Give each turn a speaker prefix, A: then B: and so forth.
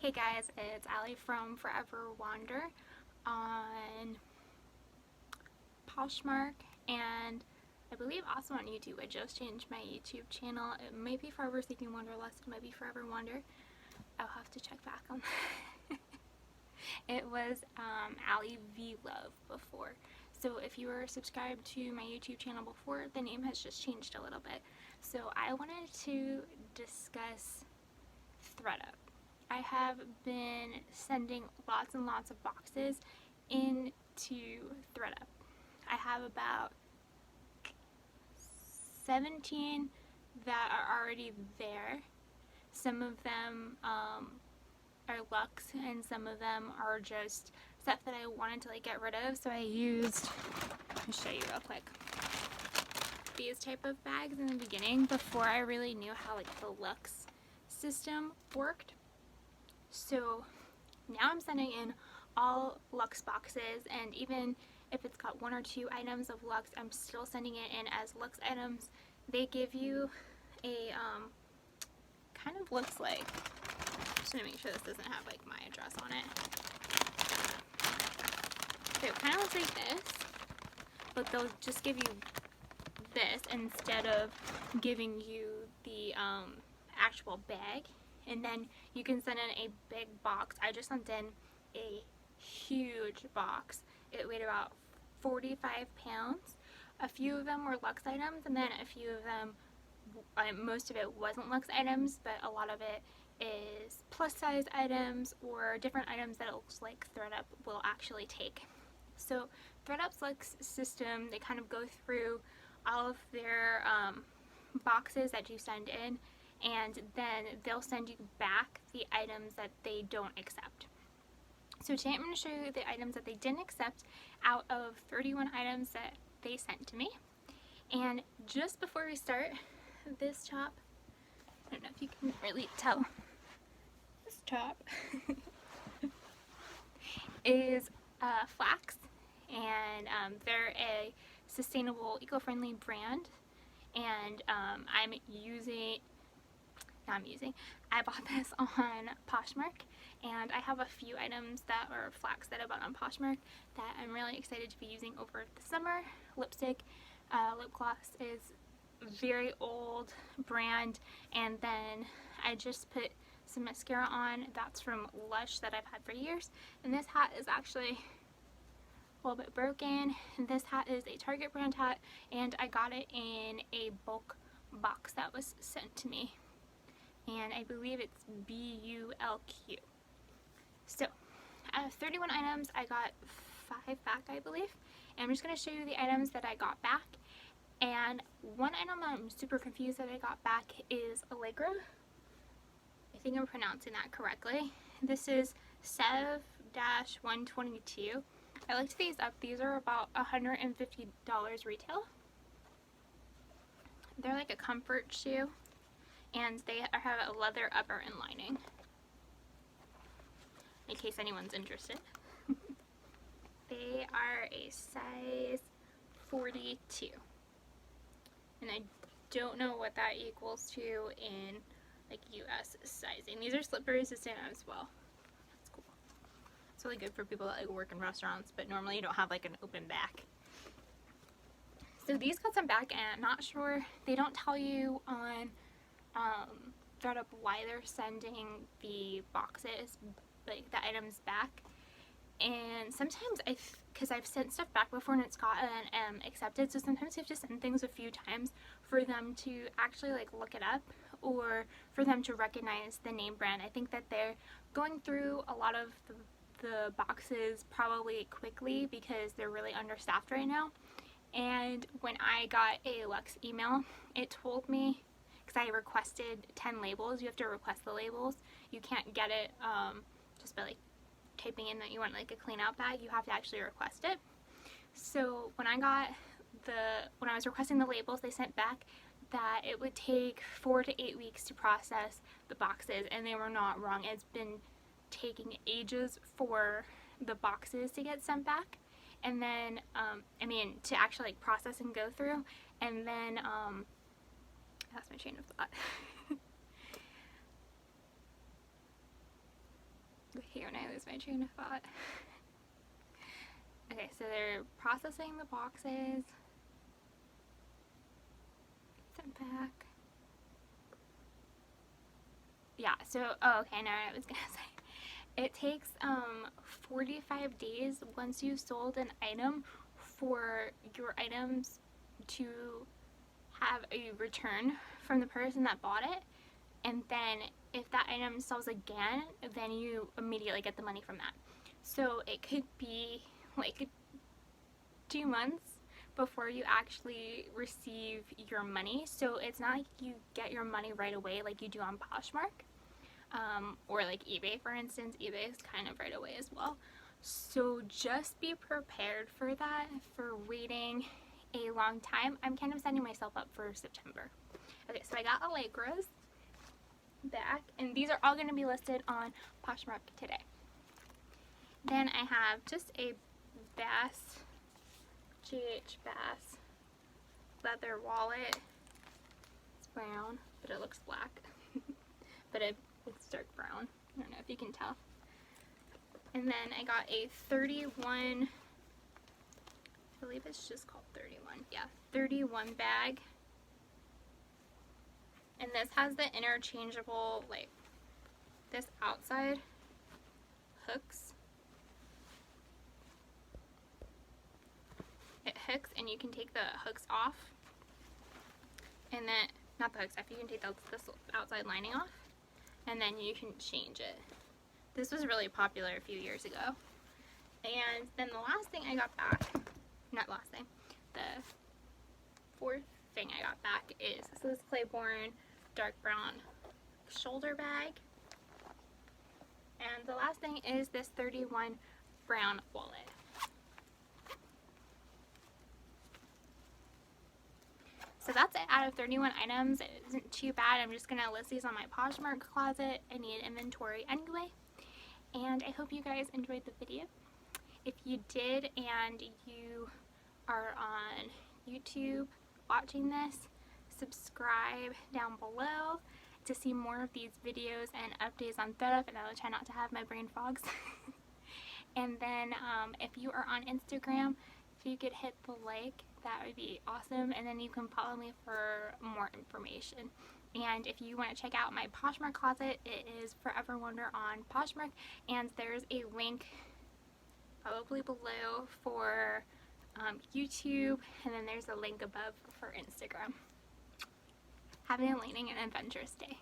A: Hey guys, it's Allie from Forever Wander on Poshmark and I believe also on YouTube. I just changed my YouTube channel. It might be Forever Seeking Wanderlust, it might be Forever Wander. I'll have to check back on that. It was Allie V Love before. So if you were subscribed to my YouTube channel before, the name has just changed a little bit. So I wanted to discuss ThredUP. I have been sending lots and lots of boxes into ThredUP. I have about 17 that are already there. Some of them are Luxe and some of them are just stuff that I wanted to get rid of. So I used, I'll show you real quick, these type of bags in the beginning before I really knew how the Luxe system worked. So now I'm sending in all Luxe boxes, and even if it's got 1 or 2 items of Luxe, I'm still sending it in as Luxe items. They give you a kind of looks like, just gonna make sure this doesn't have my address on it. So it kind of looks like this, but they'll just give you this instead of giving you the actual bag. And then you can send in a big box. I just sent in a huge box. It weighed about 45 pounds. A few of them were Luxe items, and then a few of them, most of it wasn't Luxe items, but a lot of it is plus size items or different items that it looks like ThredUP will actually take. So ThredUP's Luxe system, they kind of go through all of their boxes that you send in, and then they'll send you back the items that they don't accept. So today I'm going to show you the items that they didn't accept out of 31 items that they sent to me. And just before we start, this top, I don't know if you can really tell, this top is Flax, and they're a sustainable, eco-friendly brand, and I bought this on Poshmark, and I have a few items that are Flax that I bought on Poshmark that I'm really excited to be using over the summer. Lipstick, lip gloss is very old brand, and then I just put some mascara on that's from Lush that I've had for years, and this hat is actually a little bit broken. This hat is a Target brand hat, and I got it in a bulk box that was sent to me, and I believe it's BULQ. So out of 31 items, I got 5 back, I believe, and I'm just going to show you the items that I got back. And one item that I'm super confused that I got back is Allegra. I think I'm pronouncing that correctly. This is Sev-122. I looked these up. These are about $150 retail. They're like a comfort shoe, and they have a leather upper and lining, in case anyone's interested. They are a size 42, and I don't know what that equals to in US sizing. These are slip resistant as well. That's cool. It's really good for people that work in restaurants, but normally you don't have an open back. So these got some back, and I'm not sure, they don't tell you on ThredUP why they're sending the boxes, the items back. And sometimes because I've sent stuff back before and it's gotten accepted, so sometimes you have to send things a few times for them to actually look it up, or for them to recognize the name brand. I think that they're going through a lot of the boxes probably quickly because they're really understaffed right now. And when I got a Luxe email, it told me, because I requested 10 labels, you have to request the labels. You can't get it just by typing in that you want a clean out bag. You have to actually request it. So when I was requesting the labels, they sent back that it would take 4 to 8 weeks to process the boxes, and they were not wrong. It's been taking ages for the boxes to get sent back, and then to actually process and go through, and then that's my train of thought. hate when I lose my train of thought. Okay, so they're processing the boxes. Sent back. Yeah, so, oh, okay, I know what I was gonna say. It takes 45 days once you've sold an item for your items to have a return from the person that bought it. And then if that item sells again, then you immediately get the money from that. So it could be like 2 months before you actually receive your money. So it's not like you get your money right away like you do on Poshmark. Or like eBay, for instance. eBay is kind of right away as well. So just be prepared for that, for waiting a long time. I'm kind of setting myself up for September. Okay, so I got Allegra's back, and these are all going to be listed on Poshmark today. Then I have just a Bass, GH Bass leather wallet. It's brown, but it looks black. But it's dark brown. I don't know if you can tell. And then I got a 31, I believe it's just called 31. Yeah, 31 bag. And this has the interchangeable, like, this outside hooks. It hooks and you can take the hooks off. And then, not the hooks off, you can take this outside lining off. And then you can change it. This was really popular a few years ago. And then the last thing I got back, not last thing, the fourth thing I got back is this Claiborne dark brown shoulder bag. And the last thing is this 31 brown wallet. So that's it out of 31 items. It isn't too bad. I'm just going to list these on my Poshmark closet. I need inventory anyway. And I hope you guys enjoyed the video. If you did and you are on YouTube watching this, subscribe down below to see more of these videos and updates on ThredUP, and I will try not to have my brain fogs. And then if you are on Instagram, if you could hit the like, that would be awesome. And then you can follow me for more information. And if you want to check out my Poshmark closet, it is Forever Wonder on Poshmark. And there's a link probably below for YouTube. And then there's a link above for Instagram. Have an enlightening and adventurous day.